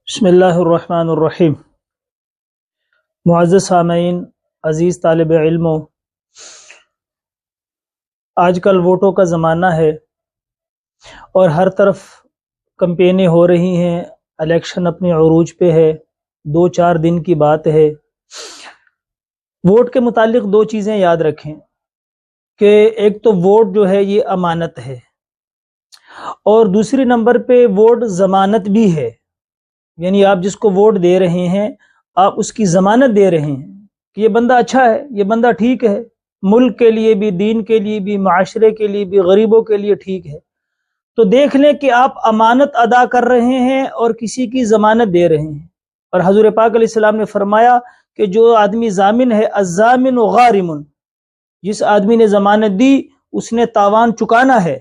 بسم اللہ الرحمن الرحیم۔ معزز سامعین، عزیز طالب علموں، آج کل ووٹوں کا زمانہ ہے اور ہر طرف کمپینیں ہو رہی ہیں، الیکشن اپنے عروج پہ ہے، 2-4 دن کی بات ہے۔ ووٹ کے متعلق 2 چیزیں یاد رکھیں کہ ایک تو ووٹ جو ہے یہ امانت ہے، اور دوسری نمبر پہ ووٹ ضمانت بھی ہے، یعنی آپ جس کو ووٹ دے رہے ہیں آپ اس کی ضمانت دے رہے ہیں کہ یہ بندہ اچھا ہے، یہ بندہ ٹھیک ہے، ملک کے لیے بھی، دین کے لیے بھی، معاشرے کے لیے بھی، غریبوں کے لیے ٹھیک ہے۔ تو دیکھ لیں کہ آپ امانت ادا کر رہے ہیں اور کسی کی ضمانت دے رہے ہیں۔ اور حضور پاک علیہ السلام نے فرمایا کہ جو آدمی ضامن ہے، الضامن غارم، جس آدمی نے ضمانت دی اس نے تاوان چکانا ہے۔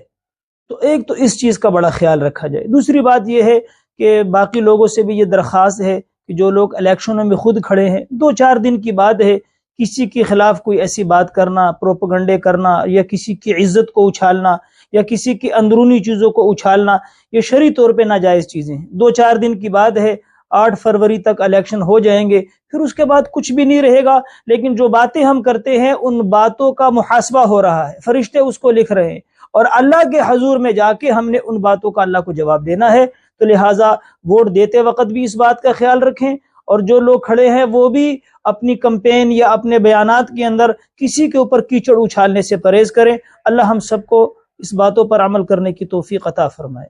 تو ایک تو اس چیز کا بڑا خیال رکھا جائے۔ دوسری بات یہ ہے کہ باقی لوگوں سے بھی یہ درخواست ہے کہ جو لوگ الیکشنوں میں خود کھڑے ہیں، 2-4 دن کی بات ہے، کسی کے خلاف کوئی ایسی بات کرنا، پروپیگنڈے کرنا، یا کسی کی عزت کو اچھالنا، یا کسی کی اندرونی چیزوں کو اچھالنا، یہ شرعی طور پہ ناجائز چیزیں ہیں۔ 2-4 دن کی بات ہے، 8 فروری تک الیکشن ہو جائیں گے، پھر اس کے بعد کچھ بھی نہیں رہے گا، لیکن جو باتیں ہم کرتے ہیں ان باتوں کا محاسبہ ہو رہا ہے، فرشتے اس کو لکھ رہے ہیں، اور اللہ کے حضور میں جا کے ہم نے ان باتوں کا اللہ کو جواب دینا ہے۔ تو لہٰذا ووٹ دیتے وقت بھی اس بات کا خیال رکھیں، اور جو لوگ کھڑے ہیں وہ بھی اپنی کمپین یا اپنے بیانات کے اندر کسی کے اوپر کیچڑ اچھالنے سے پرہیز کریں۔ اللہ ہم سب کو اس باتوں پر عمل کرنے کی توفیق عطا فرمائے۔